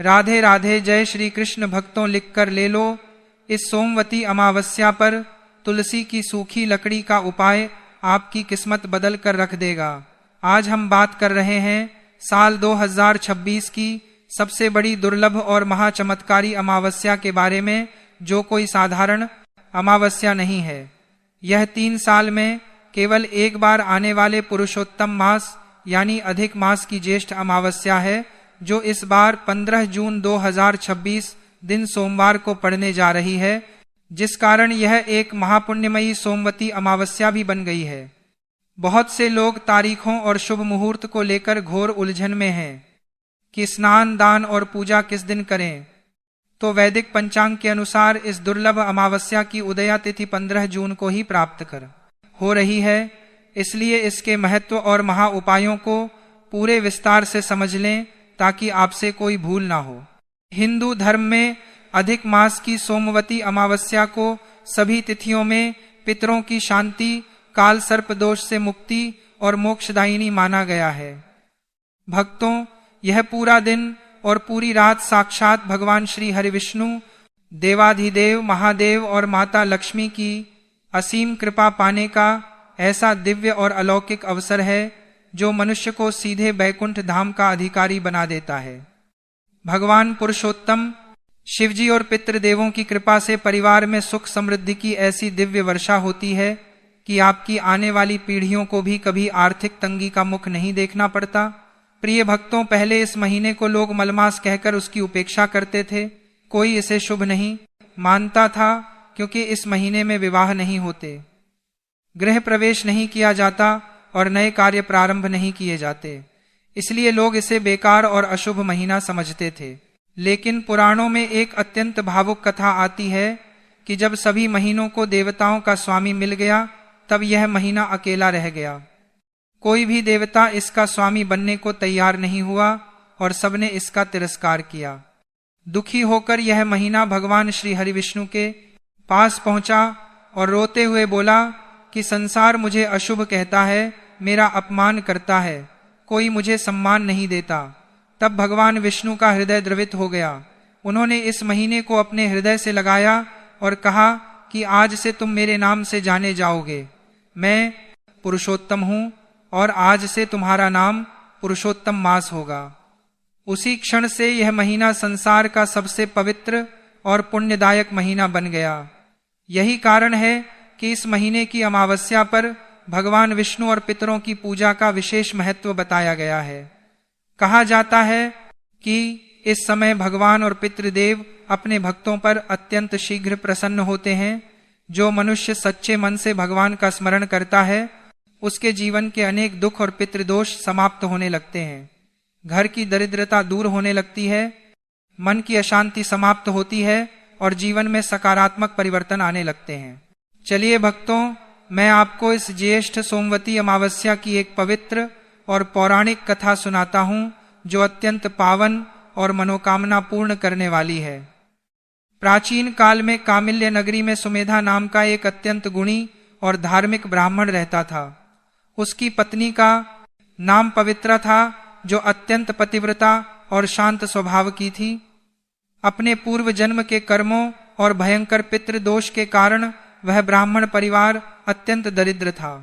राधे राधे जय श्री कृष्ण भक्तों लिखकर ले लो। इस सोमवती अमावस्या पर तुलसी की सूखी लकड़ी का उपाय आपकी किस्मत बदल कर रख देगा। आज हम बात कर रहे हैं साल 2026 की सबसे बड़ी दुर्लभ और महाचमत्कारी अमावस्या के बारे में, जो कोई साधारण अमावस्या नहीं है। यह 3 साल में केवल एक बार आने वाले पुरुषोत्तम मास यानी अधिक मास की ज्येष्ठ अमावस्या है, जो इस बार 15 जून 2026 दिन सोमवार को पड़ने जा रही है, जिस कारण यह एक महापुण्यमयी सोमवती अमावस्या भी बन गई है। बहुत से लोग तारीखों और शुभ मुहूर्त को लेकर घोर उलझन में हैं कि स्नान, दान और पूजा किस दिन करें। तो वैदिक पंचांग के अनुसार इस दुर्लभ अमावस्या की उदया तिथि 15 जून को ही प्राप्त कर हो रही है, इसलिए इसके महत्व और महा उपायों को पूरे विस्तार से समझ लें ताकि आपसे कोई भूल ना हो। हिंदू धर्म में अधिक मास की सोमवती अमावस्या को सभी तिथियों में पितरों की शांति, काल सर्प दोष से मुक्ति और मोक्षदायिनी माना गया है। भक्तों, यह पूरा दिन और पूरी रात साक्षात भगवान श्री हरिविष्णु, देवाधिदेव महादेव और माता लक्ष्मी की असीम कृपा पाने का ऐसा दिव्य और अलौकिक अवसर है जो मनुष्य को सीधे बैकुंठ धाम का अधिकारी बना देता है। भगवान पुरुषोत्तम शिवजी और पितृदेवों की कृपा से परिवार में सुख समृद्धि की ऐसी दिव्य वर्षा होती है कि आपकी आने वाली पीढ़ियों को भी कभी आर्थिक तंगी का मुख नहीं देखना पड़ता। प्रिय भक्तों, पहले इस महीने को लोग मलमास कहकर उसकी उपेक्षा करते थे। कोई इसे शुभ नहीं मानता था क्योंकि इस महीने में विवाह नहीं होते, गृह प्रवेश नहीं किया जाता और नए कार्य प्रारंभ नहीं किए जाते, इसलिए लोग इसे बेकार और अशुभ महीना समझते थे। लेकिन पुराणों में एक अत्यंत भावुक कथा आती है कि जब सभी महीनों को देवताओं का स्वामी मिल गया, तब यह महीना अकेला रह गया। कोई भी देवता इसका स्वामी बनने को तैयार नहीं हुआ और सबने इसका तिरस्कार किया। दुखी होकर यह महीना भगवान श्री हरिविष्णु के पास पहुंचा और रोते हुए बोला कि संसार मुझे अशुभ कहता है, मेरा अपमान करता है, कोई मुझे सम्मान नहीं देता। तब भगवान विष्णु का हृदय द्रवित हो गया। उन्होंने इस महीने को अपने हृदय से लगाया और कहा कि आज से तुम मेरे नाम से जाने जाओगे। मैं पुरुषोत्तम हूं और आज से तुम्हारा नाम पुरुषोत्तम मास होगा। उसी क्षण से यह महीना संसार का सबसे पवित्र और पुण्यदायक महीना बन गया। यही कारण है कि इस महीने की अमावस्या पर भगवान विष्णु और पितरों की पूजा का विशेष महत्व बताया गया है। कहा जाता है कि इस समय भगवान और पितृदेव अपने भक्तों पर अत्यंत शीघ्र प्रसन्न होते हैं। जो मनुष्य सच्चे मन से भगवान का स्मरण करता है, उसके जीवन के अनेक दुख और पितृदोष समाप्त होने लगते हैं। घर की दरिद्रता दूर होने लगती है, मन की अशांति समाप्त होती है और जीवन में सकारात्मक परिवर्तन आने लगते हैं। चलिए भक्तों, मैं आपको इस ज्येष्ठ सोमवती अमावस्या की एक पवित्र और पौराणिक कथा सुनाता हूं, जो अत्यंत पावन और मनोकामना पूर्ण करने वाली है। प्राचीन काल में कामिल्य नगरी में सुमेधा नाम का एक अत्यंत गुणी और धार्मिक ब्राह्मण रहता था। उसकी पत्नी का नाम पवित्रा था, जो अत्यंत पतिव्रता और शांत स्वभाव की थी। अपने पूर्व जन्म के कर्मों और भयंकर पितृदोष के कारण वह ब्राह्मण परिवार अत्यंत दरिद्र था।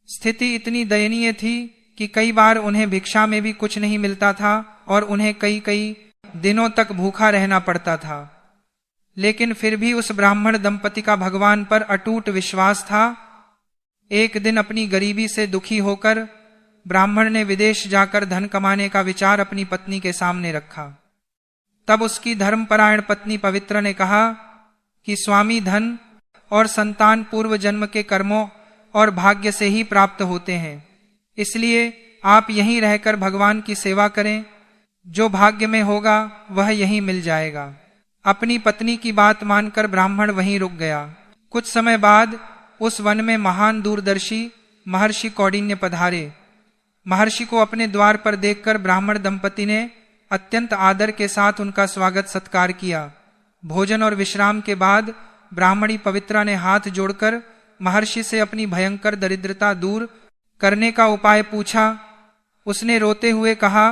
स्थिति इतनी दयनीय थी कि कई बार उन्हें भिक्षा में भी कुछ नहीं मिलता था और उन्हें कई कई दिनों तक भूखा रहना पड़ता था। लेकिन फिर भी उस ब्राह्मण दंपति का भगवान पर अटूट विश्वास था। एक दिन अपनी गरीबी से दुखी होकर ब्राह्मण ने विदेश जाकर धन कमाने का विचार अपनी पत्नी के सामने रखा। तब उसकी धर्मपरायण पत्नी पवित्र ने कहा कि स्वामी धन और संतान पूर्व जन्म के कर्मों और भाग्य से ही प्राप्त होते हैं, इसलिए आप यहीं रहकर भगवान की सेवा करें। जो भाग्य में होगा वह यहीं मिल जाएगा। अपनी पत्नी की बात मानकर ब्राह्मण वहीं रुक गया। कुछ समय बाद उस वन में महान दूरदर्शी महर्षि कौंडिन्य पधारे। महर्षि को अपने द्वार पर देखकर ब्राह्मण दंपति ने अत्यंत आदर के साथ उनका स्वागत सत्कार किया। भोजन और विश्राम के बाद ब्राह्मणी पवित्रा ने हाथ जोड़कर महर्षि से अपनी भयंकर दरिद्रता दूर करने का उपाय पूछा। उसने रोते हुए कहा,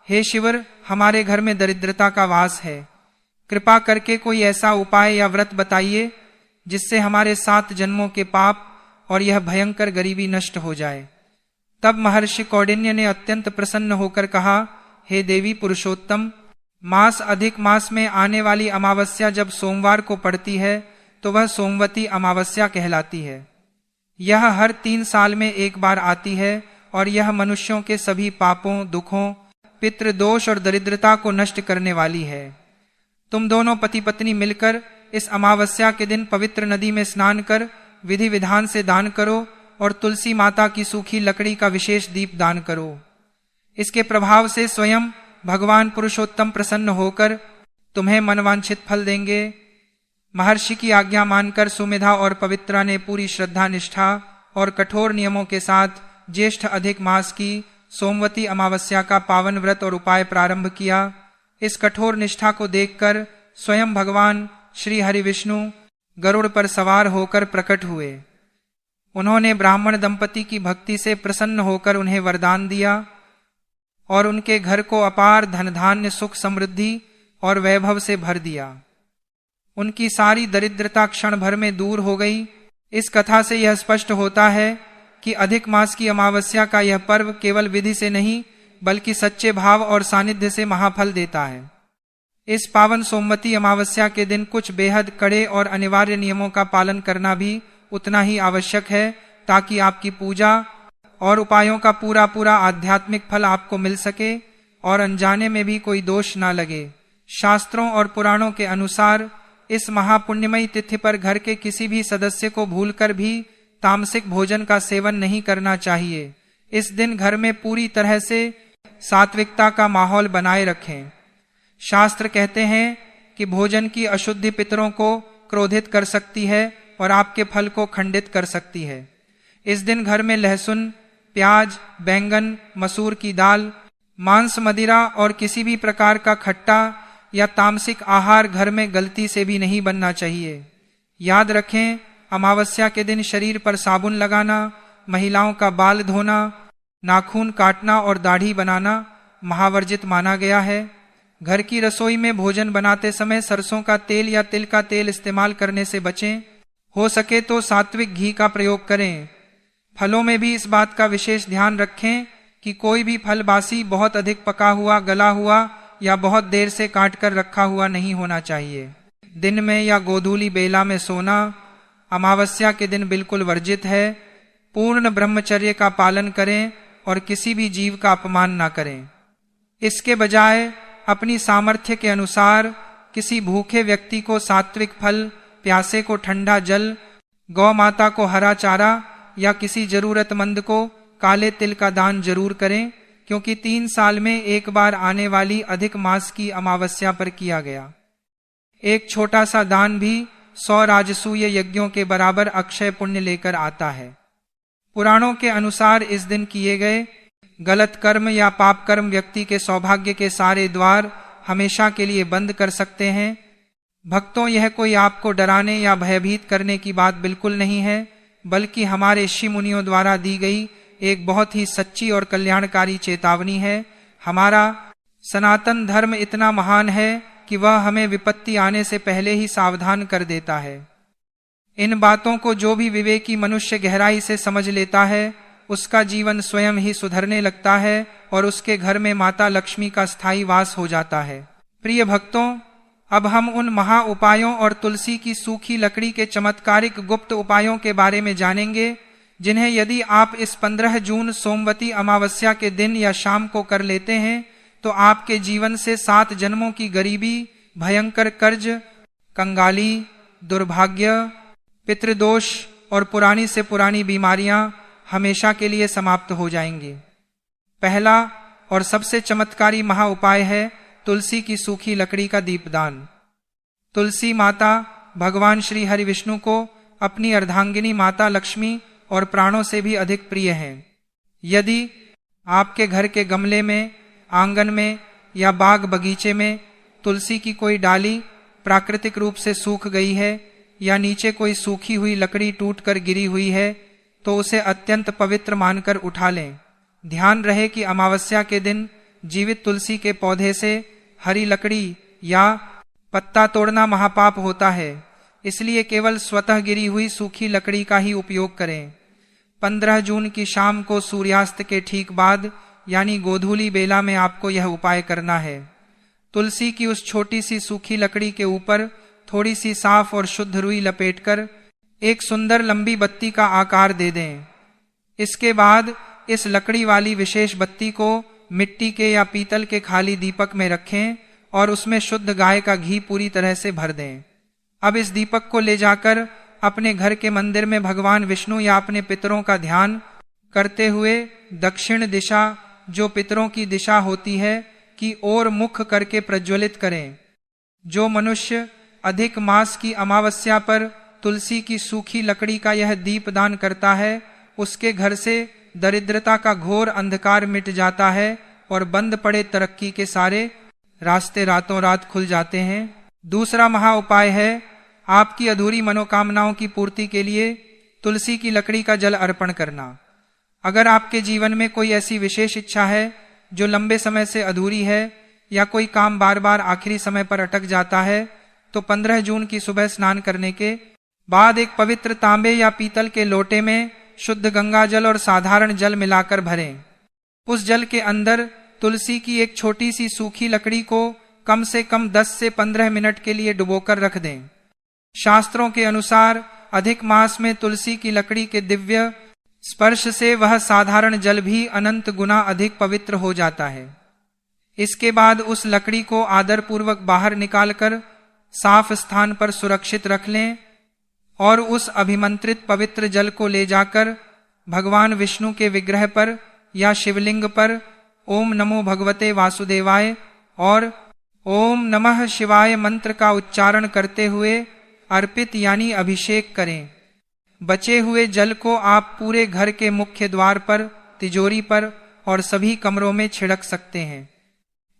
हे शिवर, हमारे घर में दरिद्रता का वास है। कृपा करके कोई ऐसा उपाय या व्रत बताइए जिससे हमारे 7 जन्मों के पाप और यह भयंकर गरीबी नष्ट हो जाए। तब महर्षि कौंडिन्य ने अत्यंत प्रसन्न होकर कहा, हे देवी पुरुषोत्तम, मास अधिक मास में आने वाली अमावस्या जब सोमवार को पड़ती है तो वह सोमवती अमावस्या कहलाती है। यह हर 3 साल में एक बार आती है और यह मनुष्यों के सभी पापों, दुखों, पितृदोष और दरिद्रता को नष्ट करने वाली है। तुम दोनों पति पत्नी मिलकर इस अमावस्या के दिन पवित्र नदी में स्नान कर विधि विधान से दान करो और तुलसी माता की सूखी लकड़ी का विशेष दीप दान करो। इसके प्रभाव से स्वयं भगवान पुरुषोत्तम प्रसन्न होकर तुम्हें मनवांछित फल देंगे। महर्षि की आज्ञा मानकर सुमेधा और पवित्रा ने पूरी श्रद्धा निष्ठा और कठोर नियमों के साथ ज्येष्ठ अधिक मास की सोमवती अमावस्या का पावन व्रत और उपाय प्रारंभ किया। इस कठोर निष्ठा को देखकर स्वयं भगवान श्री हरि विष्णु गरुड़ पर सवार होकर प्रकट हुए। उन्होंने ब्राह्मण दंपति की भक्ति से प्रसन्न होकर उन्हें वरदान दिया और उनके घर को अपार धन धान्य, सुख, समृद्धि और वैभव से भर दिया। उनकी सारी दरिद्रता क्षण भर में दूर हो गई। इस कथा से यह स्पष्ट होता है कि अधिक मास की अमावस्या का यह पर्व केवल विधि से नहीं बल्कि सच्चे भाव और सानिध्य से महाफल देता है। इस पावन सोमवती अमावस्या के दिन कुछ बेहद कड़े और अनिवार्य नियमों का पालन करना भी उतना ही आवश्यक है ताकि आपकी पूजा और उपायों का पूरा पूरा आध्यात्मिक फल आपको मिल सके और अनजाने में भी कोई दोष ना लगे। शास्त्रों और पुराणों के अनुसार इस महापुण्यमयी तिथि पर घर के किसी भी सदस्य को भूलकर भी तामसिक भोजन का सेवन नहीं करना चाहिए। इस दिन घर में पूरी तरह से सात्विकता का माहौल बनाए रखें। शास्त्र कहते हैं कि भोजन की अशुद्धि पितरों को क्रोधित कर सकती है और आपके फल को खंडित कर सकती है। इस दिन घर में लहसुन, प्याज, बैंगन, मसूर की दाल, मांस, मदिरा और किसी भी प्रकार का खट्टा या तामसिक आहार घर में गलती से भी नहीं बनना चाहिए। याद रखें, अमावस्या के दिन शरीर पर साबुन लगाना, महिलाओं का बाल धोना, नाखून काटना और दाढ़ी बनाना महावर्जित माना गया है। घर की रसोई में भोजन बनाते समय सरसों का तेल या तिल का तेल इस्तेमाल करने से बचें। हो सके तो सात्विक घी का प्रयोग करें। फलों में भी इस बात का विशेष ध्यान रखें कि कोई भी फल बासी, बहुत अधिक पका हुआ, गला हुआ या बहुत देर से काट कर रखा हुआ नहीं होना चाहिए। दिन में या गोधूली बेला में सोना अमावस्या के दिन बिल्कुल वर्जित है। पूर्ण ब्रह्मचर्य का पालन करें और किसी भी जीव का अपमान ना करें। इसके बजाय अपनी सामर्थ्य के अनुसार किसी भूखे व्यक्ति को सात्विक फल, प्यासे को ठंडा जल, गौ माता को हरा चारा या किसी जरूरतमंद को काले तिल का दान जरूर करें, क्योंकि 3 साल में एक बार आने वाली अधिक मास की अमावस्या पर किया गया एक छोटा सा दान भी 100 राजसूय यज्ञों के बराबर अक्षय पुण्य लेकर आता है। पुराणों के अनुसार इस दिन किए गए गलत कर्म या पाप कर्म व्यक्ति के सौभाग्य के सारे द्वार हमेशा के लिए बंद कर सकते हैं। भक्तों, यह कोई आपको डराने या भयभीत करने की बात बिल्कुल नहीं है, बल्कि हमारे ऋषि मुनियों द्वारा दी गई एक बहुत ही सच्ची और कल्याणकारी चेतावनी है। हमारा सनातन धर्म इतना महान है कि वह हमें विपत्ति आने से पहले ही सावधान कर देता है। इन बातों को जो भी विवेकी मनुष्य गहराई से समझ लेता है, उसका जीवन स्वयं ही सुधरने लगता है और उसके घर में माता लक्ष्मी का स्थायी वास हो जाता है। प्रिय भक्तों, अब हम उन महा उपायों और तुलसी की सूखी लकड़ी के चमत्कारिक गुप्त उपायों के बारे में जानेंगे, जिन्हें यदि आप इस 15 जून सोमवती अमावस्या के दिन या शाम को कर लेते हैं तो आपके जीवन से 7 जन्मों की गरीबी, भयंकर कर्ज, कंगाली, दुर्भाग्य, पितृदोष और पुरानी से पुरानी बीमारियां हमेशा के लिए समाप्त हो जाएंगी। पहला और सबसे चमत्कारी महा उपाय है तुलसी की सूखी लकड़ी का दीपदान। तुलसी माता भगवान श्री हरि विष्णु को अपनी अर्धांगिनी माता लक्ष्मी और प्राणों से भी अधिक प्रिय हैं। यदि आपके घर के गमले में, आंगन में या बाग बगीचे में तुलसी की कोई डाली प्राकृतिक रूप से सूख गई है या नीचे कोई सूखी हुई लकड़ी टूटकर गिरी हुई है तो उसे अत्यंत पवित्र मानकर उठा लें। ध्यान रहे कि अमावस्या के दिन जीवित तुलसी के पौधे से हरी लकड़ी या पत्ता तोड़ना महापाप होता है, इसलिए केवल स्वतः गिरी हुई सूखी लकड़ी का ही उपयोग करें। 15 जून की शाम को सूर्यास्त के ठीक बाद यानी गोधूली बेला में आपको यह उपाय करना है। तुलसी की उस छोटी सी सूखी लकड़ी के ऊपर थोड़ी सी साफ और शुद्ध रुई लपेटकर एक सुंदर लंबी बत्ती का आकार दे दें। इसके बाद इस लकड़ी वाली विशेष बत्ती को मिट्टी के या पीतल के खाली दीपक में रखें और उसमें शुद्ध गाय का घी पूरी तरह से भर दें। अब इस दीपक को ले जाकर अपने घर के मंदिर में भगवान विष्णु या अपने पितरों का ध्यान करते हुए दक्षिण दिशा, जो पितरों की दिशा होती है, की ओर मुख करके प्रज्वलित करें। जो मनुष्य अधिक मास की अमावस्या पर तुलसी की सूखी लकड़ी का यह दीप दान करता है, उसके घर से दरिद्रता का घोर अंधकार मिट जाता है और बंद पड़े तरक्की के सारे रास्ते रातों रात खुल जाते हैं। दूसरा महा उपाय है आपकी अधूरी मनोकामनाओं की पूर्ति के लिए तुलसी की लकड़ी का जल अर्पण करना। अगर आपके जीवन में कोई ऐसी विशेष इच्छा है जो लंबे समय से अधूरी है या कोई काम बार बार आखिरी समय पर अटक जाता है, तो 15 जून की सुबह स्नान करने के बाद एक पवित्र तांबे या पीतल के लोटे में शुद्ध गंगा जल और साधारण जल मिलाकर भरें। उस जल के अंदर तुलसी की एक छोटी सी सूखी लकड़ी को कम से कम 10 से 15 मिनट के लिए डुबोकर रख दें। शास्त्रों के अनुसार अधिक मास में तुलसी की लकड़ी के दिव्य स्पर्श से वह साधारण जल भी अनंत गुना अधिक पवित्र हो जाता है। इसके बाद उस लकड़ी को आदरपूर्वक बाहर निकालकर साफ स्थान पर सुरक्षित रख लें और उस अभिमंत्रित पवित्र जल को ले जाकर भगवान विष्णु के विग्रह पर या शिवलिंग पर ओम नमो भगवते वासुदेवाय और ओम नमः शिवाय मंत्र का उच्चारण करते हुए अर्पित यानी अभिषेक करें। बचे हुए जल को आप पूरे घर के मुख्य द्वार पर, तिजोरी पर और सभी कमरों में छिड़क सकते हैं।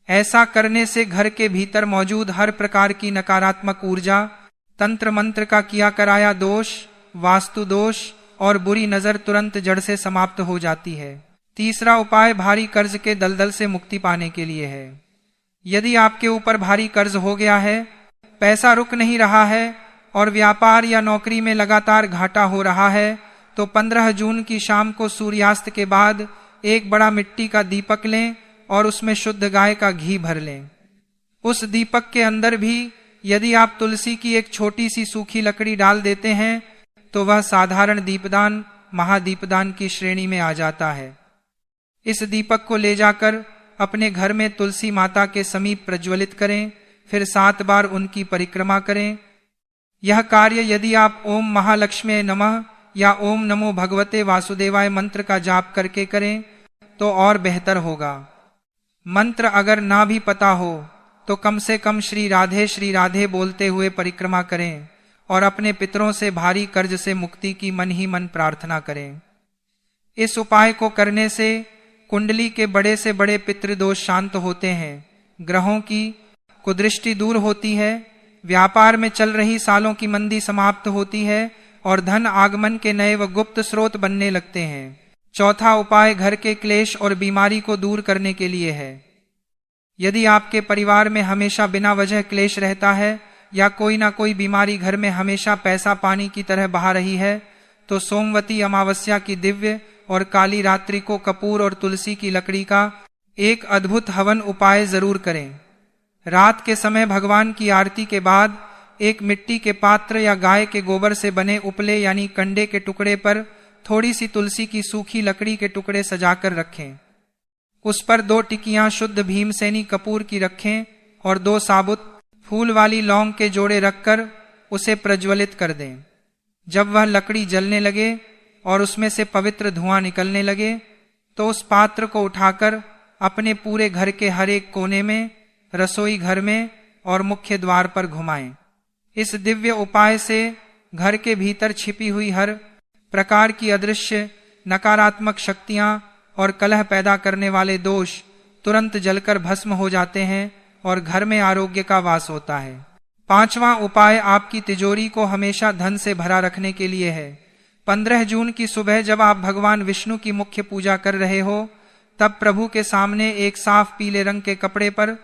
ऐसा करने से घर के भीतर मौजूद हर प्रकार की नकारात्मक ऊर्जा, तंत्र मंत्र का किया कराया दोष, वास्तु दोष और बुरी नजर तुरंत जड़ से समाप्त हो जाती है। तीसरा उपाय भारी कर्ज के दलदल से मुक्ति पाने के लिए है। यदि आपके ऊपर भारी कर्ज हो गया है, पैसा रुक नहीं रहा है और व्यापार या नौकरी में लगातार घाटा हो रहा है, तो 15 जून की शाम को सूर्यास्त के बाद एक बड़ा मिट्टी का दीपक लें और उसमें शुद्ध गाय का घी भर लें। उस दीपक के अंदर भी यदि आप तुलसी की एक छोटी सी सूखी लकड़ी डाल देते हैं तो वह साधारण दीपदान महादीपदान की श्रेणी में आ जाता है। इस दीपक को ले जाकर अपने घर में तुलसी माता के समीप प्रज्वलित करें, फिर 7 बार उनकी परिक्रमा करें। यह कार्य यदि आप ओम महालक्ष्मी नमः या ओम नमो भगवते वासुदेवाय मंत्र का जाप करके करें तो और बेहतर होगा। मंत्र अगर ना भी पता हो तो कम से कम श्री राधे बोलते हुए परिक्रमा करें और अपने पितरों से भारी कर्ज से मुक्ति की मन ही मन प्रार्थना करें। इस उपाय को करने से कुंडली के बड़े से बड़े पितृदोष शांत होते हैं, ग्रहों की कुदृष्टि दूर होती है, व्यापार में चल रही सालों की मंदी समाप्त होती है और धन आगमन के नए व गुप्त स्रोत बनने लगते हैं। चौथा उपाय घर के क्लेश और बीमारी को दूर करने के लिए है। यदि आपके परिवार में हमेशा बिना वजह क्लेश रहता है या कोई ना कोई बीमारी घर में हमेशा पैसा पानी की तरह बहा रही है, तो सोमवती अमावस्या की दिव्य और काली रात्रि को कपूर और तुलसी की लकड़ी का एक अद्भुत हवन उपाय जरूर करें। रात के समय भगवान की आरती के बाद एक मिट्टी के पात्र या गाय के गोबर से बने उपले यानी कंडे के टुकड़े पर थोड़ी सी तुलसी की सूखी लकड़ी के टुकड़े सजाकर रखें। उस पर 2 टिकियां शुद्ध भीमसेनी कपूर की रखें और 2 साबुत फूल वाली लौंग के जोड़े रखकर उसे प्रज्वलित कर दें। जब वह लकड़ी जलने लगे और उसमें से पवित्र धुआं निकलने लगे तो उस पात्र को उठाकर अपने पूरे घर के हर एक कोने में, रसोई घर में और मुख्य द्वार पर घुमाएं। इस दिव्य उपाय से घर के भीतर छिपी हुई हर प्रकार की अदृश्य नकारात्मक शक्तियां और कलह पैदा करने वाले दोष तुरंत जलकर भस्म हो जाते हैं और घर में आरोग्य का वास होता है। 5वां उपाय आपकी तिजोरी को हमेशा धन से भरा रखने के लिए है। 15 जून की सुबह जब आप भगवान विष्णु की मुख्य पूजा कर रहे हो तब प्रभु के सामने एक साफ पीले रंग के कपड़े पर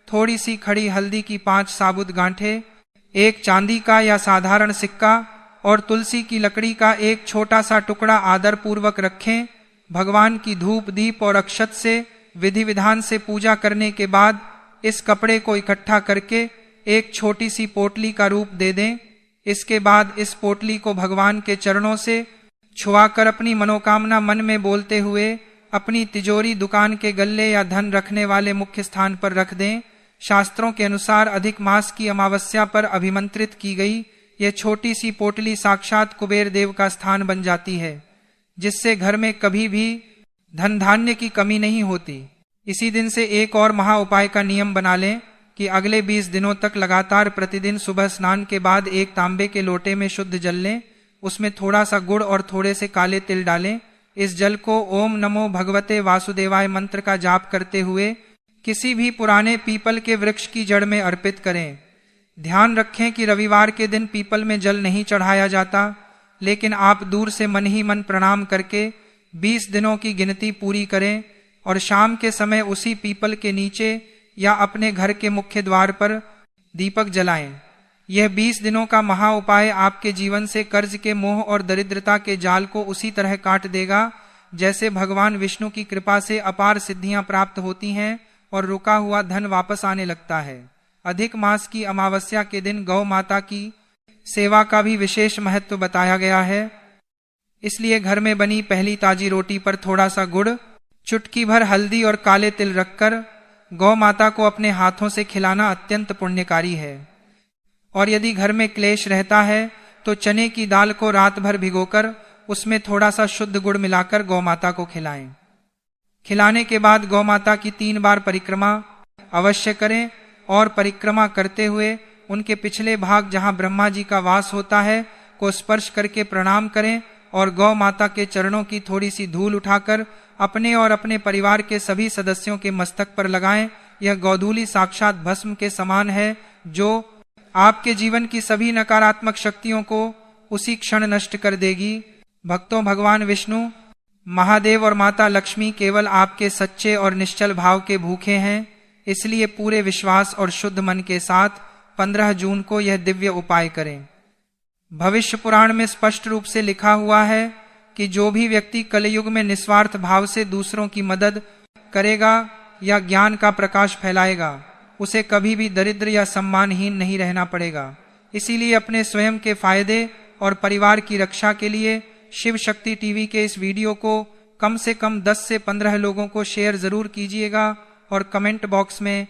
थोड़ी सी खड़ी हल्दी की 5 साबुत गांठें, एक चांदी का या साधारण सिक्का और तुलसी की लकड़ी का एक छोटा सा टुकड़ा आदर पूर्वक रखें। भगवान की धूप दीप और अक्षत से विधि विधान से पूजा करने के बाद इस कपड़े को इकट्ठा करके एक छोटी सी पोटली का रूप दे दें। इसके बाद इस पोटली को भगवान के चरणों से छुआकर अपनी मनोकामना मन में बोलते हुए अपनी तिजोरी, दुकान के गल्ले या धन रखने वाले मुख्य स्थान पर रख दें। शास्त्रों के अनुसार अधिक मास की अमावस्या पर अभिमंत्रित की गई यह छोटी सी पोटली साक्षात कुबेर देव का स्थान बन जाती है, जिससे घर में कभी भी धन धान्य की कमी नहीं होती। इसी दिन से एक और महा उपाय का नियम बना लें कि अगले 20 दिनों तक लगातार प्रतिदिन सुबह स्नान के बाद एक तांबे के लोटे में शुद्ध जल लें। उसमें थोड़ा सा गुड़ और थोड़े से काले तिल डालें। इस जल को ओम नमो भगवते वासुदेवाय मंत्र का जाप करते हुए किसी भी पुराने पीपल के वृक्ष की जड़ में अर्पित करें। ध्यान रखें कि रविवार के दिन पीपल में जल नहीं चढ़ाया जाता, लेकिन आप दूर से मन ही मन प्रणाम करके 20 दिनों की गिनती पूरी करें और शाम के समय उसी पीपल के नीचे या अपने घर के मुख्य द्वार पर दीपक जलाएं। यह 20 दिनों का महा उपाय आपके जीवन से कर्ज के मोह और दरिद्रता के जाल को उसी तरह काट देगा जैसे भगवान विष्णु की कृपा से अपार सिद्धियां प्राप्त होती हैं और रुका हुआ धन वापस आने लगता है। अधिक मास की अमावस्या के दिन गौ माता की सेवा का भी विशेष महत्व बताया गया है। इसलिए घर में बनी पहली ताजी रोटी पर थोड़ा सा गुड़, चुटकी भर हल्दी और काले तिल रखकर गौ माता को अपने हाथों से खिलाना अत्यंत पुण्यकारी है। और यदि घर में क्लेश रहता है तो चने की दाल को रात भर भिगोकर उसमें थोड़ा सा शुद्ध गुड़ मिलाकर गौ माता को खिलाएं। खिलाने के बाद गौ माता की 3 बार परिक्रमा अवश्य करें और परिक्रमा करते हुए उनके पिछले भाग जहां ब्रह्मा जी का वास होता है को स्पर्श करके प्रणाम करें और गौ माता के चरणों की थोड़ी सी धूल उठाकर अपने और अपने परिवार के सभी सदस्यों के मस्तक पर लगाएं। यह गौधूली साक्षात भस्म के समान है जो आपके जीवन की सभी नकारात्मक शक्तियों को उसी क्षण नष्ट कर देगी। भक्तों, भगवान विष्णु, महादेव और माता लक्ष्मी केवल आपके सच्चे और निश्चल भाव के भूखे हैं। इसलिए पूरे विश्वास और शुद्ध मन के साथ 15 जून को यह दिव्य उपाय करें। भविष्य पुराण में स्पष्ट रूप से लिखा हुआ है कि जो भी व्यक्ति कलयुग में निस्वार्थ भाव से दूसरों की मदद करेगा या ज्ञान का प्रकाश फैलाएगा उसे कभी भी दरिद्र या सम्मानहीन नहीं रहना पड़ेगा। इसीलिए अपने स्वयं के फायदे और परिवार की रक्षा के लिए शिव शक्ति टीवी के इस वीडियो को कम से कम 10 से 15 लोगों को शेयर जरूर कीजिएगा और कमेंट बॉक्स में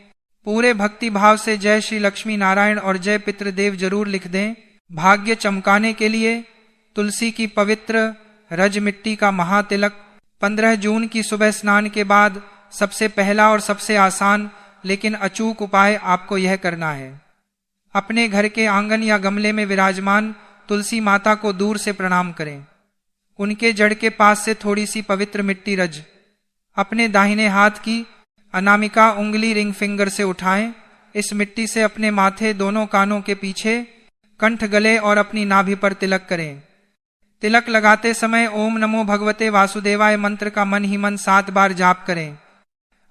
पूरे भक्ति भाव से जय श्री लक्ष्मी नारायण और जय पितृदेव जरूर लिख दें। भाग्य चमकाने के लिए तुलसी की पवित्र रज मिट्टी का महातिलक 15 जून की सुबह स्नान के बाद सबसे पहला और सबसे आसान लेकिन अचूक उपाय आपको यह करना है। अपने घर के आंगन या गमले में विराजमान तुलसी माता को दूर से प्रणाम करें। उनके जड़ के पास से थोड़ी सी पवित्र मिट्टी रज अपने दाहिने हाथ की अनामिका उंगली रिंग फिंगर से उठाएं। इस मिट्टी से अपने माथे, दोनों कानों के पीछे, कंठ, गले और अपनी नाभि पर तिलक करें। तिलक लगाते समय ओम नमो भगवते वासुदेवाय मंत्र का मन ही मन 7 बार जाप करें।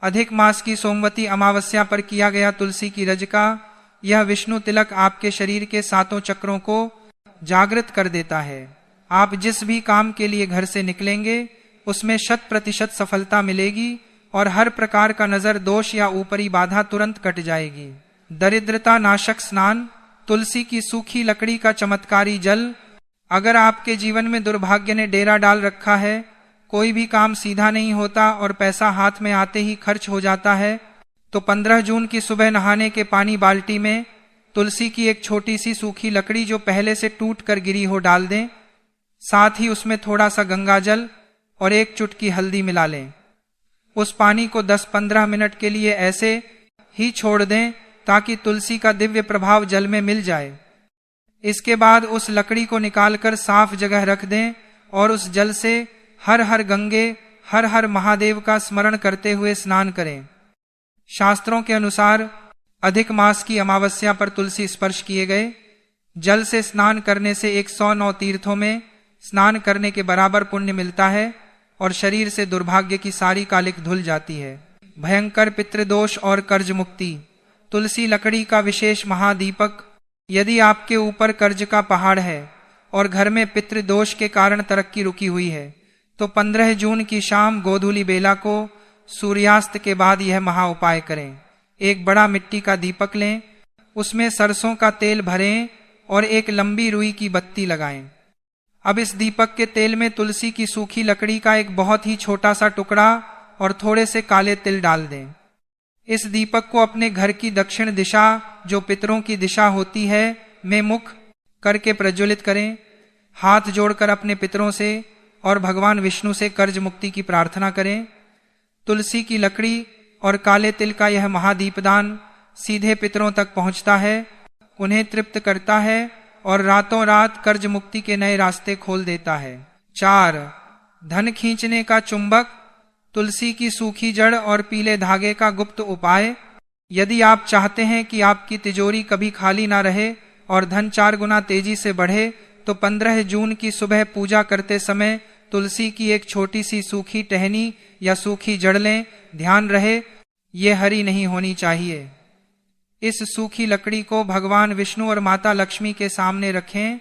अधिक मास की सोमवती अमावस्या पर किया गया तुलसी की रज का यह विष्णु तिलक आपके शरीर के 7 चक्रों को जागृत कर देता है। आप जिस भी काम के लिए घर से निकलेंगे उसमें 100% सफलता मिलेगी और हर प्रकार का नजर दोष या ऊपरी बाधा तुरंत कट जाएगी। दरिद्रता नाशक स्नान, तुलसी की सूखी लकड़ी का चमत्कारी जल। अगर आपके जीवन में दुर्भाग्य ने डेरा डाल रखा है, कोई भी काम सीधा नहीं होता और पैसा हाथ में आते ही खर्च हो जाता है, तो 15 जून की सुबह नहाने के पानी बाल्टी में तुलसी की एक छोटी सी सूखी लकड़ी जो पहले से टूट कर गिरी हो डाल दें। साथ ही उसमें थोड़ा सा गंगा जल और एक चुटकी हल्दी मिला लें। उस पानी को 10-15 मिनट के लिए ऐसे ही छोड़ दें ताकि तुलसी का दिव्य प्रभाव जल में मिल जाए। इसके बाद उस लकड़ी को निकालकर साफ जगह रख दें और उस जल से हर हर गंगे, हर हर महादेव का स्मरण करते हुए स्नान करें। शास्त्रों के अनुसार अधिक मास की अमावस्या पर तुलसी स्पर्श किए गए जल से स्नान करने से 109 तीर्थों में स्नान करने के बराबर पुण्य मिलता है और शरीर से दुर्भाग्य की सारी कालिक धुल जाती है। भयंकर पितृदोष और कर्ज मुक्ति। तुलसी लकड़ी का विशेष महादीपक। यदि आपके ऊपर कर्ज का पहाड़ है और घर में पितृदोष के कारण तरक्की रुकी हुई है तो 15 जून की शाम गोधूली बेला को सूर्यास्त के बाद यह महा उपाय करें। एक बड़ा मिट्टी का दीपक लें, उसमें सरसों का तेल भरें और एक लंबी रुई की बत्ती लगाएं। अब इस दीपक के तेल में तुलसी की सूखी लकड़ी का एक बहुत ही छोटा सा टुकड़ा और थोड़े से काले तिल डाल दें। इस दीपक को अपने घर की दक्षिण दिशा, जो पितरों की दिशा होती है, में मुख करके प्रज्वलित करें। हाथ जोड़कर अपने पितरों से और भगवान विष्णु से कर्ज मुक्ति की प्रार्थना करें। तुलसी की लकड़ी और काले तिल का यह महादीपदान सीधे पितरों तक पहुंचता है, उन्हें तृप्त करता है और रातों रात कर्ज मुक्ति के नए रास्ते खोल देता है। 4. धन खींचने का चुंबक। तुलसी की सूखी जड़ और पीले धागे का गुप्त उपाय। यदि आप चाहते हैं कि आपकी तिजोरी कभी खाली ना रहे और धन 4 गुना तेजी से बढ़े तो 15 जून की सुबह पूजा करते समय तुलसी की एक छोटी सी सूखी टहनी या सूखी जड़ लें। ध्यान रहे, ये हरी नहीं होनी चाहिए। इस सूखी लकड़ी को भगवान विष्णु और माता लक्ष्मी के सामने रखें।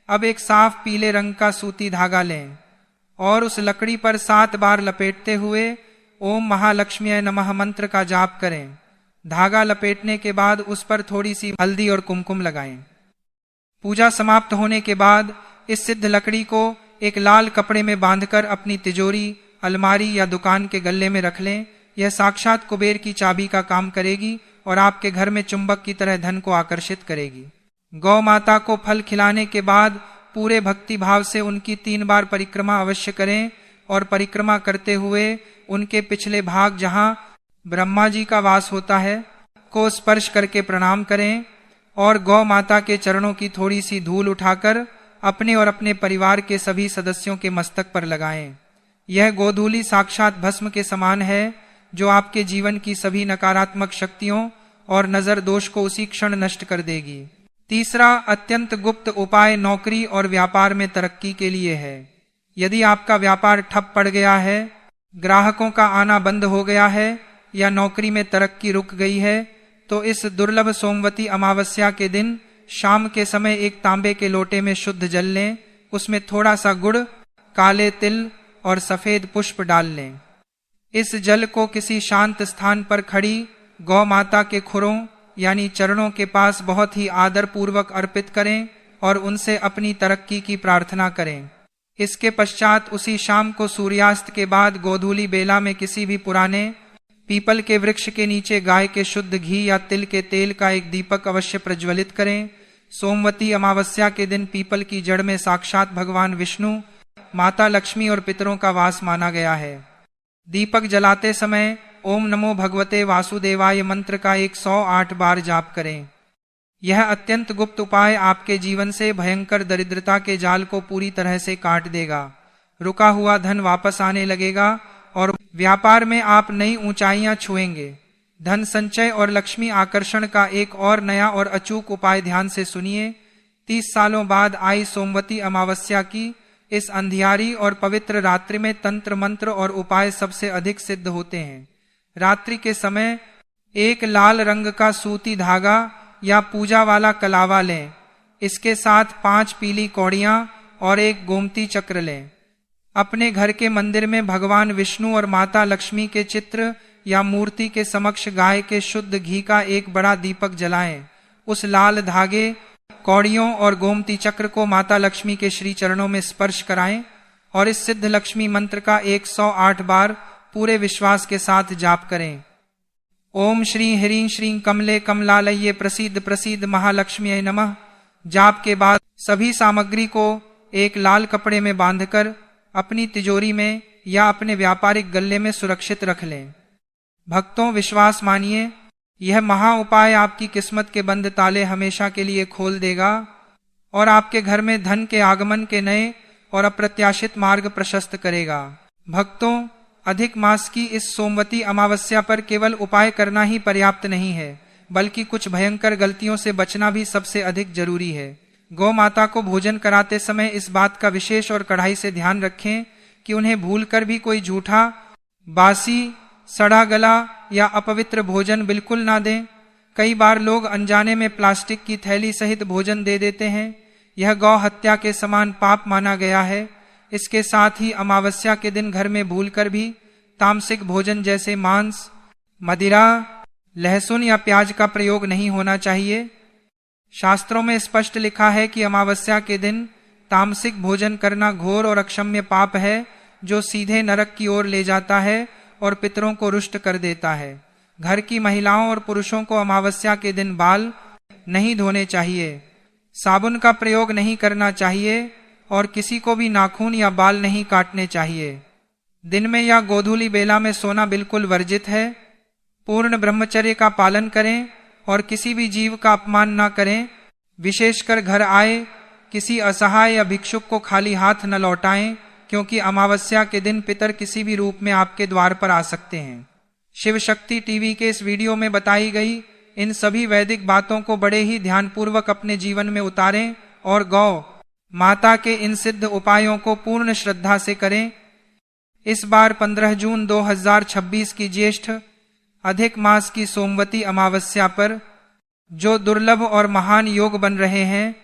अब एक साफ पीले रंग का सूती धागा लें और उस लकड़ी पर 7 बार लपेटते हुए ओम महालक्ष्मीय नमः मंत्र का जाप करें। धागा लपेटने के बाद उस पर थोड़ी सी हल्दी और कुमकुम लगाएं। पूजा समाप्त होने के बाद इस सिद्ध लकड़ी को एक लाल कपड़े में बांधकर अपनी तिजोरी, अलमारी या दुकान के गल्ले में रख लें। यह साक्षात कुबेर की चाबी का काम करेगी और आपके घर में चुंबक की तरह धन को आकर्षित करेगी। गौ माता को फल खिलाने के बाद पूरे भक्ति भाव से उनकी 3 बार परिक्रमा अवश्य करें और परिक्रमा करते हुए उनके पिछले भाग, जहां ब्रह्मा जी का वास होता है, को स्पर्श करके प्रणाम करें और गौ माता के चरणों की थोड़ी सी धूल उठाकर अपने और अपने परिवार के सभी सदस्यों के मस्तक पर लगाएं। यह गोधूली साक्षात भस्म के समान है जो आपके जीवन की सभी नकारात्मक शक्तियों और नजर दोष को उसी क्षण नष्ट कर देगी। 3. अत्यंत गुप्त उपाय नौकरी और व्यापार में तरक्की के लिए है। यदि आपका व्यापार ठप पड़ गया है, ग्राहकों का आना बंद हो गया है या नौकरी में तरक्की रुक गई है तो इस दुर्लभ सोमवती अमावस्या के दिन शाम के समय एक तांबे के लोटे में शुद्ध जल लें। उसमें थोड़ा सा गुड़, काले तिल और सफेद पुष्प डाल लें। इस जल को किसी शांत स्थान पर खड़ी गौ माता के खुरों यानी चरणों के पास बहुत ही आदर पूर्वक अर्पित करें और उनसे अपनी तरक्की की प्रार्थना करें। इसके पश्चात उसी शाम को सूर्यास्त के बाद गोधूली बेला में किसी भी पुराने पीपल के वृक्ष के नीचे गाय के शुद्ध घी या तिल के तेल का एक दीपक अवश्य प्रज्वलित करें। सोमवती अमावस्या के दिन पीपल की जड़ में साक्षात भगवान विष्णु, माता लक्ष्मी और पितरों का वास माना गया है। दीपक जलाते समय ओम नमो भगवते वासुदेवाय मंत्र का 108 बार जाप करें। यह अत्यंत गुप्त उपाय आपके जीवन से भयंकर दरिद्रता के जाल को पूरी तरह से काट देगा। रुका हुआ धन वापस आने लगेगा और व्यापार में आप नई ऊंचाइयां छुएंगे। धन संचय और लक्ष्मी आकर्षण का एक और नया और अचूक उपाय ध्यान से सुनिए। 30 सालों बाद आई सोमवती अमावस्या की इस अंधियारी और पवित्र रात्रि में तंत्र मंत्र और उपाय सबसे अधिक सिद्ध होते हैं। रात्रि के समय एक लाल रंग का सूती धागा या पूजा वाला कलावा लें। इसके साथ 5 पीली कौड़ियां और एक गोमती चक्र लें। अपने घर के मंदिर में भगवान विष्णु और माता लक्ष्मी के चित्र या मूर्ति के समक्ष गाय के शुद्ध घी का एक बड़ा दीपक जलाएं। उस लाल धागे, कौड़ियों और गोमती चक्र को माता लक्ष्मी के श्री चरणों में स्पर्श कराएं और इस सिद्ध लक्ष्मी मंत्र का 108 बार पूरे विश्वास के साथ जाप करें। ओम श्री ह्रीं श्रीं कमले कमलालये प्रसीद प्रसीद महालक्ष्मी नमः। जाप के बाद सभी सामग्री को एक लाल कपड़े में बांधकर अपनी तिजोरी में या अपने व्यापारिक गल्ले में सुरक्षित रख लें। भक्तों, विश्वास मानिए, यह महा उपाय आपकी किस्मत के बंद ताले हमेशा के लिए खोल देगा और आपके घर में धन के आगमन के नए और अप्रत्याशित मार्ग प्रशस्त करेगा। भक्तों, अधिक मास की इस सोमवती अमावस्या पर केवल उपाय करना ही पर्याप्त नहीं है, बल्कि कुछ भयंकर गलतियों से बचना भी सबसे अधिक जरूरी है। गौ माता को भोजन कराते समय इस बात का विशेष और कड़ाई से ध्यान रखें कि उन्हें भूलकर भी कोई झूठा, बासी, सड़ा गला या अपवित्र भोजन बिल्कुल ना दें। कई बार लोग अनजाने में प्लास्टिक की थैली सहित भोजन दे देते हैं। यह गौ हत्या के समान पाप माना गया है। इसके साथ ही अमावस्या के दिन घर में भूलकर भी तामसिक भोजन जैसे मांस, मदिरा, लहसुन या प्याज का प्रयोग नहीं होना चाहिए। शास्त्रों में स्पष्ट लिखा है कि अमावस्या के दिन तामसिक भोजन करना घोर और अक्षम्य पाप है, जो सीधे नरक की ओर ले जाता है और पितरों को रुष्ट कर देता है। घर की महिलाओं और पुरुषों को अमावस्या के दिन बाल नहीं धोने चाहिए, साबुन का प्रयोग नहीं करना चाहिए और किसी को भी नाखून या बाल नहीं काटने चाहिए। दिन में या गोधूली बेला में सोना बिल्कुल वर्जित है। पूर्ण ब्रह्मचर्य का पालन करें और किसी भी जीव का अपमान न करें। विशेषकर घर आए किसी असहाय या भिक्षुक को खाली हाथ न लौटाएं, क्योंकि अमावस्या के दिन पितर किसी भी रूप में आपके द्वार पर आ सकते हैं। शिव शक्ति टीवी के इस वीडियो में बताई गई इन सभी वैदिक बातों को बड़े ही ध्यानपूर्वक अपने जीवन में उतारें और गौ माता के इन सिद्ध उपायों को पूर्ण श्रद्धा से करें। इस बार 15 जून 2026 की ज्येष्ठ अधिक मास की सोमवती अमावस्या पर जो दुर्लभ और महान योग बन रहे हैं,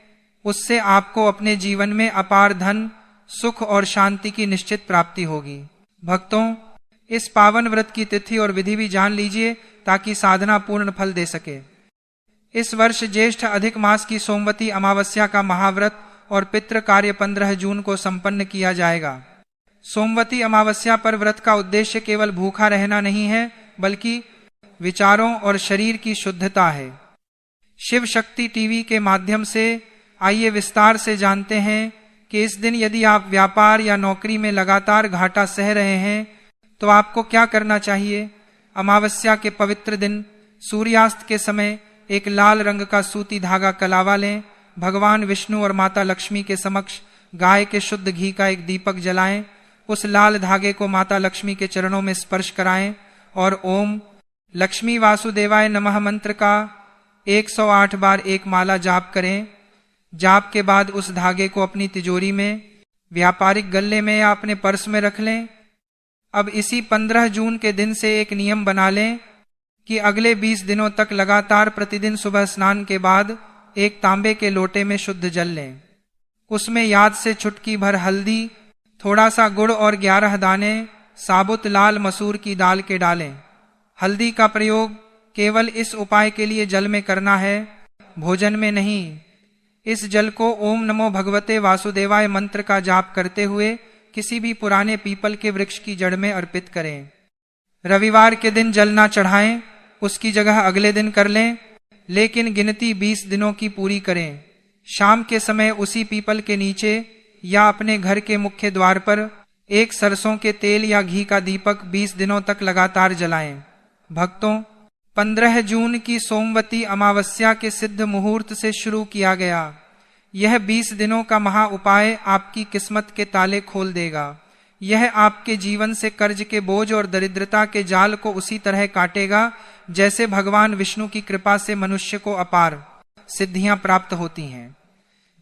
उससे आपको अपने जीवन में अपार धन, सुख और शांति की निश्चित प्राप्ति होगी। भक्तों, इस पावन व्रत की तिथि और विधि भी जान लीजिए ताकि साधना पूर्ण फल दे सके। इस वर्ष ज्येष्ठ अधिक मास की सोमवती अमावस्या का महाव्रत और पितृ कार्य 15 जून को संपन्न किया जाएगा। सोमवती अमावस्या पर व्रत का उद्देश्य केवल भूखा रहना नहीं है, बल्कि विचारों और शरीर की शुद्धता है। शिव शक्ति टीवी के माध्यम से आइए विस्तार से जानते हैं कि इस दिन यदि आप व्यापार या नौकरी में लगातार घाटा सह रहे हैं तो आपको क्या करना चाहिए। अमावस्या के पवित्र दिन सूर्यास्त के समय एक लाल रंग का सूती धागा कलावा लें। भगवान विष्णु और माता लक्ष्मी के समक्ष गाय के शुद्ध घी का एक दीपक जलाएं। उस लाल धागे को माता लक्ष्मी के चरणों में स्पर्श कराएं और ओम लक्ष्मी वासुदेवाय नमः मंत्र का 108 बार एक माला जाप करें। जाप के बाद उस धागे को अपनी तिजोरी में, व्यापारिक गल्ले में या अपने पर्स में रख लें। अब इसी 15 जून के दिन से एक नियम बना लें कि अगले 20 दिनों तक लगातार प्रतिदिन सुबह स्नान के बाद एक तांबे के लोटे में शुद्ध जल लें। उसमें याद से चुटकी भर हल्दी, थोड़ा सा गुड़ और 11 दाने साबुत लाल मसूर की दाल के डालें। हल्दी का प्रयोग केवल इस उपाय के लिए जल में करना है, भोजन में नहीं। इस जल को ओम नमो भगवते वासुदेवाय मंत्र का जाप करते हुए किसी भी पुराने पीपल के वृक्ष की जड़ में अर्पित करें। रविवार के दिन जल ना चढ़ाएं, उसकी जगह अगले दिन कर लें, लेकिन गिनती 20 दिनों की पूरी करें। शाम के समय उसी पीपल के नीचे या अपने घर के मुख्य द्वार पर एक सरसों के तेल या घी का दीपक 20 दिनों तक लगातार जलाएं। भक्तों, 15 जून की सोमवती अमावस्या के सिद्ध मुहूर्त से शुरू किया गया यह 20 दिनों का महा उपाय आपकी किस्मत के ताले खोल देगा। यह आपके जीवन से कर्ज के बोझ और दरिद्रता के जाल को उसी तरह काटेगा जैसे भगवान विष्णु की कृपा से मनुष्य को अपार सिद्धियां प्राप्त होती हैं।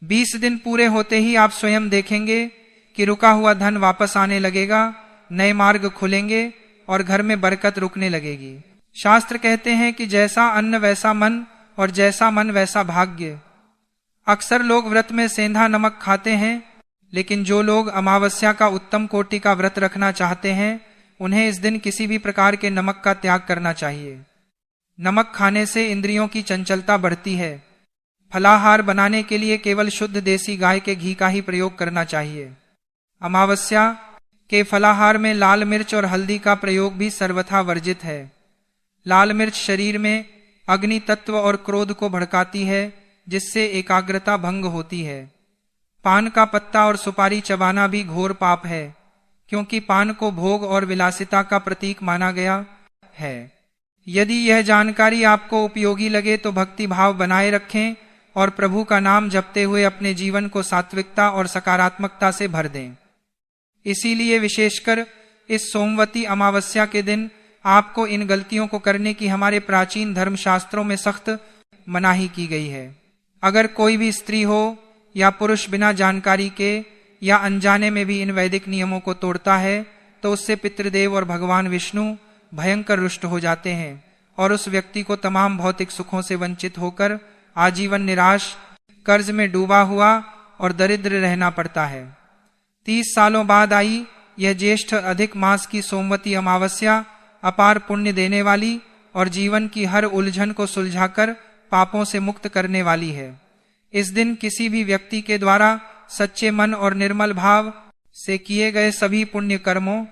20 दिन पूरे होते ही आप स्वयं देखेंगे कि रुका हुआ धन वापस आने लगेगा, नए मार्ग खुलेंगे और घर में बरकत रुकने लगेगी। शास्त्र कहते हैं कि जैसा अन्न वैसा मन और जैसा मन वैसा भाग्य। अक्सर लोग व्रत में सेंधा नमक खाते हैं, लेकिन जो लोग अमावस्या का उत्तम कोटि का व्रत रखना चाहते हैं उन्हें इस दिन किसी भी प्रकार के नमक का त्याग करना चाहिए। नमक खाने से इंद्रियों की चंचलता बढ़ती है। फलाहार बनाने के लिए केवल शुद्ध देसी गाय के घी का ही प्रयोग करना चाहिए। अमावस्या के फलाहार में लाल मिर्च और हल्दी का प्रयोग भी सर्वथा वर्जित है। लाल मिर्च शरीर में अग्नि तत्व और क्रोध को भड़काती है, जिससे एकाग्रता भंग होती है। पान का पत्ता और सुपारी चबाना भी घोर पाप है, क्योंकि पान को भोग और विलासिता का प्रतीक माना गया है। यदि यह जानकारी आपको उपयोगी लगे तो भक्ति भाव बनाए रखें और प्रभु का नाम जपते हुए अपने जीवन को सात्विकता और सकारात्मकता से भर दें। इसीलिए विशेषकर इस सोमवती अमावस्या के दिन आपको इन गलतियों को करने की हमारे प्राचीन धर्मशास्त्रों में सख्त मनाही की गई है। अगर कोई भी स्त्री हो या पुरुष बिना जानकारी के या अनजाने में भी इन वैदिक नियमों को तोड़ता है तो उससे पितृदेव और भगवान विष्णु भयंकर रुष्ट हो जाते हैं और उस व्यक्ति को तमाम भौतिक सुखों से वंचित होकर आजीवन निराश, कर्ज में डूबा हुआ और दरिद्र रहना पड़ता है। 30 सालों बाद आई यह ज्येष्ठ अधिक मास की सोमवती अमावस्या अपार पुण्य देने वाली और जीवन की हर उलझन को सुलझाकर पापों से मुक्त करने वाली है। इस दिन किसी भी व्यक्ति के द्वारा सच्चे मन और निर्मल भाव से किए गए सभी पुण्य कर्मों,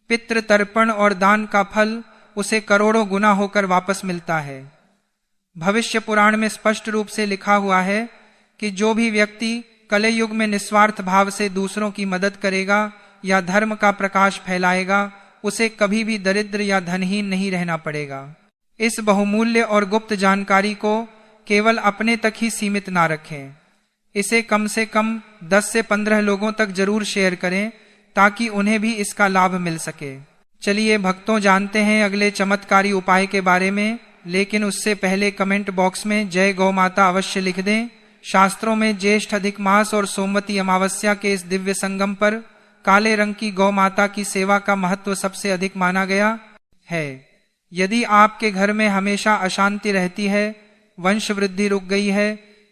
पितृ तर्पण और दान का फल उसे करोड़ों गुना होकर वापस मिलता है। भविष्य पुराण में स्पष्ट रूप से लिखा हुआ है कि जो भी व्यक्ति कलयुग में निस्वार्थ भाव से दूसरों की मदद करेगा या धर्म का प्रकाश फैलाएगा उसे कभी भी दरिद्र या धनहीन नहीं रहना पड़ेगा। इस बहुमूल्य और गुप्त जानकारी को केवल अपने तक ही सीमित ना रखें। इसे कम से कम 10 से 15 लोगों तक जरूर शेयर करें ताकि उन्हें भी इसका लाभ मिल सके। चलिए भक्तों, जानते हैं अगले चमत्कारी उपाय के बारे में, लेकिन उससे पहले कमेंट बॉक्स में जय गौ माता अवश्य लिख दें। शास्त्रों में ज्येष्ठ अधिक मास और सोमवती अमावस्या के इस दिव्य संगम पर काले रंग की गौ माता की सेवा का महत्व सबसे अधिक माना गया है। यदि आपके घर में हमेशा अशांति रहती है, वंश वृद्धि रुक गई है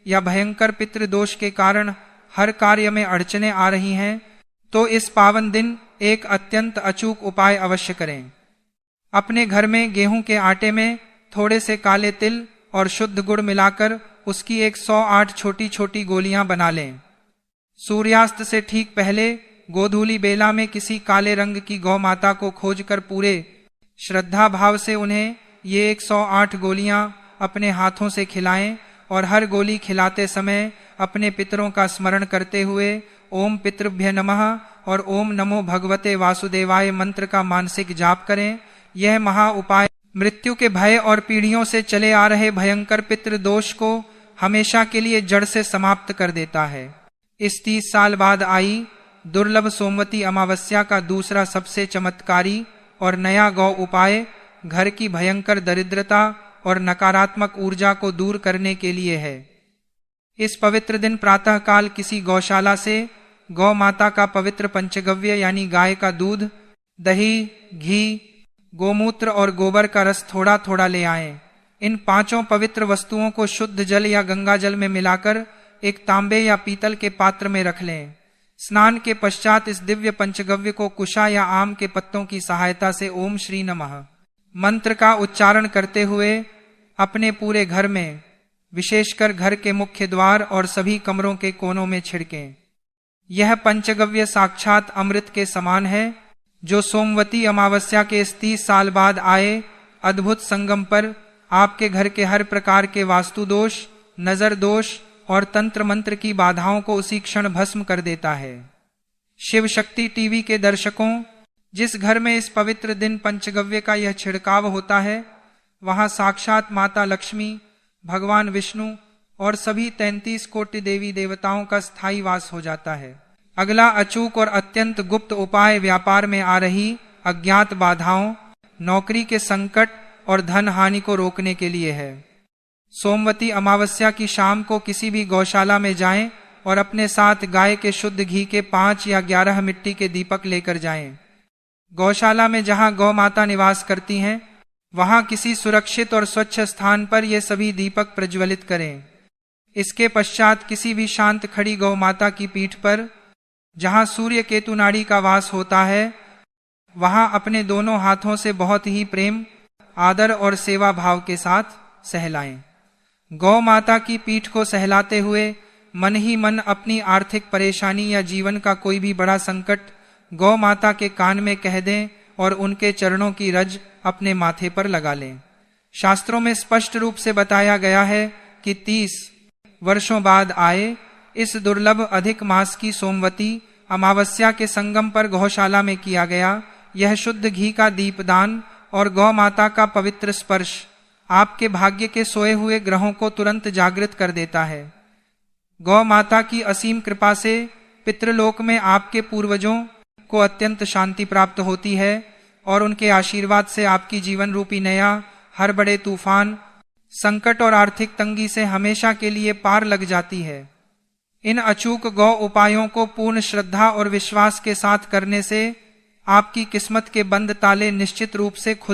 या भयंकर पितृदोष के कारण हर कार्य में अड़चने आ रही हैं, तो इस पावन दिन एक अत्यंत अचूक उपाय अवश्य करें। अपने घर में गेहूं के आटे में थोड़े से काले तिल और शुद्ध गुड़ मिलाकर उसकी 108 छोटी छोटी गोलियां बना लें। सूर्यास्त से ठीक पहले गोधूली बेला में किसी काले रंग की गौ माता को खोजकर पूरे श्रद्धा भाव से उन्हें ये 108 गोलियां अपने हाथों से खिलाएं और हर गोली खिलाते समय अपने पितरों का स्मरण करते हुए ओम पितृभ्य नमः और ओम नमो भगवते वासुदेवाय मंत्र का मानसिक जाप करें। यह महा उपाय मृत्यु के भय और पीढ़ियों से चले आ रहे भयंकर पितृदोष को हमेशा के लिए जड़ से समाप्त कर देता है। इस 30 साल बाद आई दुर्लभ सोमवती अमावस्या का दूसरा सबसे चमत्कारी और नया गौ उपाय घर की भयंकर दरिद्रता और नकारात्मक ऊर्जा को दूर करने के लिए है। इस पवित्र दिन प्रातःकाल किसी गौशाला से गौ माता का पवित्र पंचगव्य यानी गाय का दूध, दही, घी, गोमूत्र और गोबर का रस थोड़ा थोड़ा ले आएं। इन 5 पवित्र वस्तुओं को शुद्ध जल या गंगा जल में मिलाकर एक तांबे या पीतल के पात्र में रख लें। स्नान के पश्चात इस दिव्य पंचगव्य को कुशा या आम के पत्तों की सहायता से ओम श्री नमः मंत्र का उच्चारण करते हुए अपने पूरे घर में, विशेषकर घर के मुख्य द्वार और सभी कमरों के कोनों में छिड़कें। यह पंचगव्य साक्षात अमृत के समान है जो सोमवती अमावस्या के इस 30 साल बाद आए अद्भुत संगम पर आपके घर के हर प्रकार के वास्तु दोष, नजर दोष और तंत्र मंत्र की बाधाओं को उसी क्षण भस्म कर देता है। शिव शक्ति टीवी के दर्शकों, जिस घर में इस पवित्र दिन पंचगव्य का यह छिड़काव होता है वहां साक्षात माता लक्ष्मी, भगवान विष्णु और सभी 33 कोटि देवी देवताओं का स्थायी वास हो जाता है। अगला अचूक और अत्यंत गुप्त उपाय व्यापार में आ रही अज्ञात बाधाओं, नौकरी के संकट और धन हानि को रोकने के लिए है। सोमवती अमावस्या की शाम को किसी भी गौशाला में जाएं और अपने साथ गाय के शुद्ध घी के 5 या 11 मिट्टी के दीपक लेकर जाएं। गौशाला में जहां गौ माता निवास करती हैं वहां किसी सुरक्षित और स्वच्छ स्थान पर ये सभी दीपक प्रज्वलित करें। इसके पश्चात किसी भी शांत खड़ी गौ माता की पीठ पर, जहां सूर्य केतु नाड़ी का वास होता है, वहां अपने दोनों हाथों से बहुत ही प्रेम, आदर और सेवा भाव के साथ सहलाएं। गौ माता की पीठ को सहलाते हुए मन ही मन अपनी आर्थिक परेशानी या जीवन का कोई भी बड़ा संकट गौ माता के कान में कह दें और उनके चरणों की रज अपने माथे पर लगा लें। शास्त्रों में स्पष्ट रूप से बताया गया है कि 30 वर्षों बाद आए इस दुर्लभ अधिक मास की सोमवती अमावस्या के संगम पर गौशाला में किया गया यह शुद्ध घी का दीपदान और गौ माता का पवित्र स्पर्श आपके भाग्य के सोए हुए ग्रहों को तुरंत जागृत कर देता है। गौ माता की असीम कृपा से पितृलोक में आपके पूर्वजों को अत्यंत शांति प्राप्त होती है और उनके आशीर्वाद से आपकी जीवन रूपी नया हर बड़े तूफान, संकट और आर्थिक तंगी से हमेशा के लिए पार लग जाती है। इन अचूक गौ उपायों को पूर्ण श्रद्धा और विश्वास के साथ करने से आपकी किस्मत के बंद ताले निश्चित रूप से खुद